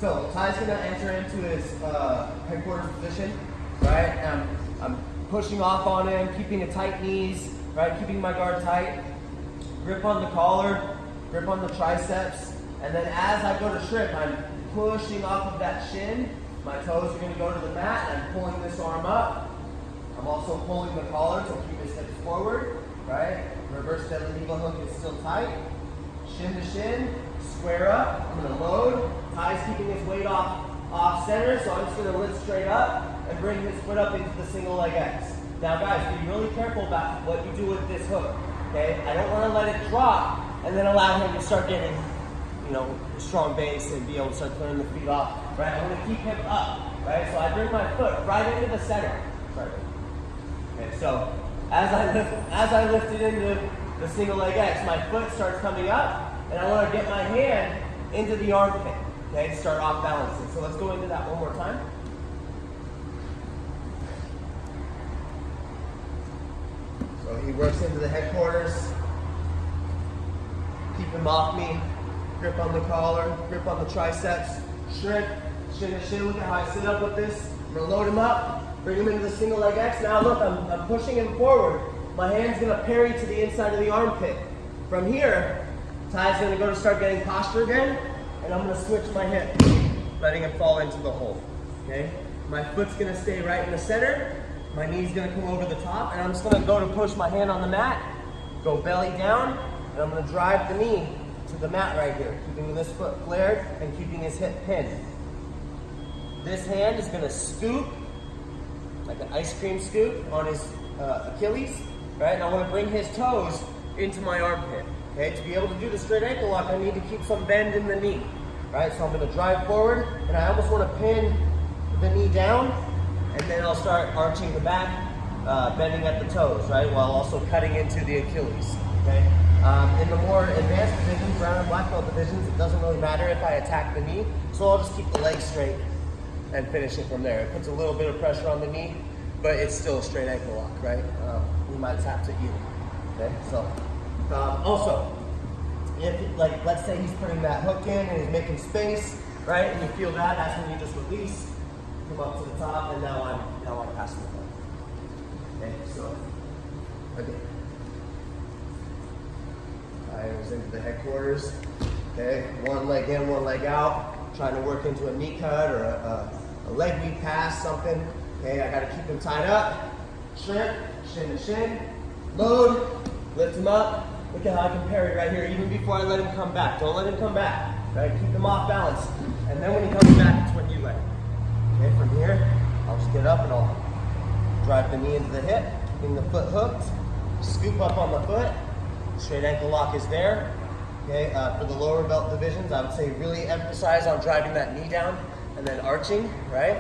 So Ty's gonna enter into his headquarters position, right? I'm pushing off on him, keeping the tight knees, right? Keeping my guard tight. Grip on the collar, grip on the triceps, and then as I go to shrimp, I'm pushing off of that shin. My toes are gonna go to the mat, and I'm pulling this arm up. I'm also pulling the collar to keep his hips forward, right? Reverse deadlift eagle hook is still tight. Shin to shin, square up. I'm gonna load. Ty's keeping his weight off center, so I'm just gonna lift straight up and bring his foot up into the single leg X. Now guys, be really careful about what you do with this hook, okay? I don't wanna let it drop and then allow him to start getting, a strong base and be able to start clearing the feet off, right? I wanna keep him up, right? So I bring my foot right into the center. Okay, so as I lift it into the single leg X, my foot starts coming up, and I want to get my hand into the armpit, okay, start off balancing. So let's go into that one more time. So he works into the headquarters. Keep him off me. Grip on the collar, grip on the triceps, shrimp, shin to shin. Look at how I sit up with this. I'm gonna load him up, bring him into the single leg X. Now look, I'm pushing him forward. My hand's gonna parry to the inside of the armpit. From here, Ty's gonna go to start getting posture again, and I'm gonna switch my hip, letting him fall into the hole, okay? My foot's gonna stay right in the center, my knee's gonna come over the top, and I'm just gonna go to push my hand on the mat, go belly down, and I'm gonna drive the knee to the mat right here, keeping this foot flared and keeping his hip pinned. This hand is gonna scoop, like an ice cream scoop on his Achilles, right? And I wanna bring his toes into my armpit, okay? To be able to do the straight ankle lock, I need to keep some bend in the knee, right? So I'm gonna drive forward, and I almost wanna pin the knee down, and then I'll start arching the back, bending at the toes, right? While also cutting into the Achilles, okay? In the more advanced divisions, brown and black belt divisions, it doesn't really matter if I attack the knee, so I'll just keep the leg straight and finish it from there. It puts a little bit of pressure on the knee, but it's still a straight ankle lock, right? We might tap to either, okay? So, also, if, let's say he's putting that hook in and he's making space, right? And you feel that, that's when you just release, come up to the top, and now I'm passing the hook. Okay, so, again. I was into the headquarters, okay? One leg in, one leg out, trying to work into a knee cut or a leg weave pass, something. Okay, I gotta keep him tied up. Shrimp, shin to shin, load, lift him up. Look at how I can parry right here, even before I let him come back. Don't let him come back, right? Keep him off balance. And then when he comes back, it's when you let him. Okay, from here, I'll just get up and I'll drive the knee into the hip, keeping the foot hooked, scoop up on the foot. Straight ankle lock is there. Okay, for the lower belt divisions, I would say really emphasize on driving that knee down and then arching, right?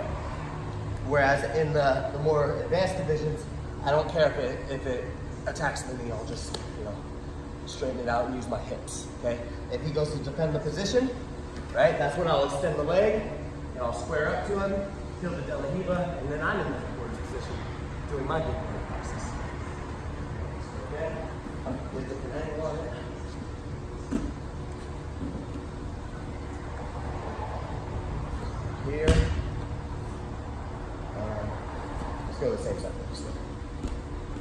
Whereas in the more advanced divisions, I don't care if it attacks the knee. I'll just straighten it out and use my hips. Okay. If he goes to defend the position, right? That's when I'll extend the leg and I'll square up to him, feel the De La Riva, and then I'm in the headquarters position doing my big leg process. Okay. With different angle on it. Here. Let's go to the same side first. Is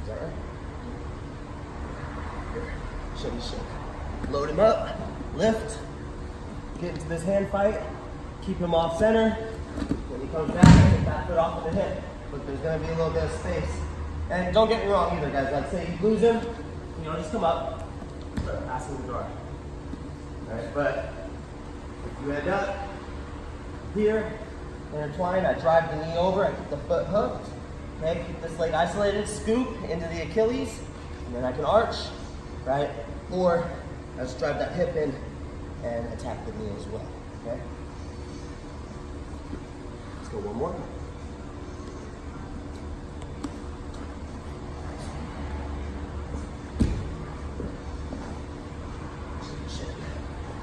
that right? Here. Shin to shin. Load him up. Lift. Get into this hand fight. Keep him off center. When he comes back, get that foot off of the hip. But there's going to be a little bit of space. And don't get me wrong either, guys. I'd say you lose him. Just come up, start passing the guard. Alright, but if you end up here, intertwined, I drive the knee over, I keep the foot hooked, okay, keep this leg isolated, scoop into the Achilles, and then I can arch, right? Or I just drive that hip in and attack the knee as well, okay? Let's go one more.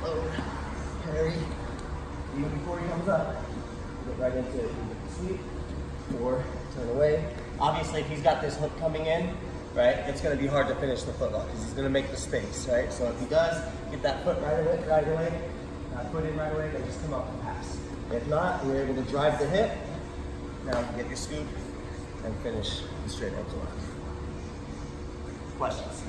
Load, parry, even before he comes up, get right into it, sweep, or turn away. Obviously, if he's got this hook coming in, right, it's going to be hard to finish the foot lock because he's going to make the space, right? So if he does, get that foot right away, that foot in right away, then just come up and pass. If not, and you're able to drive the hip, now you can get your scoop and finish the straight arms alive. Questions?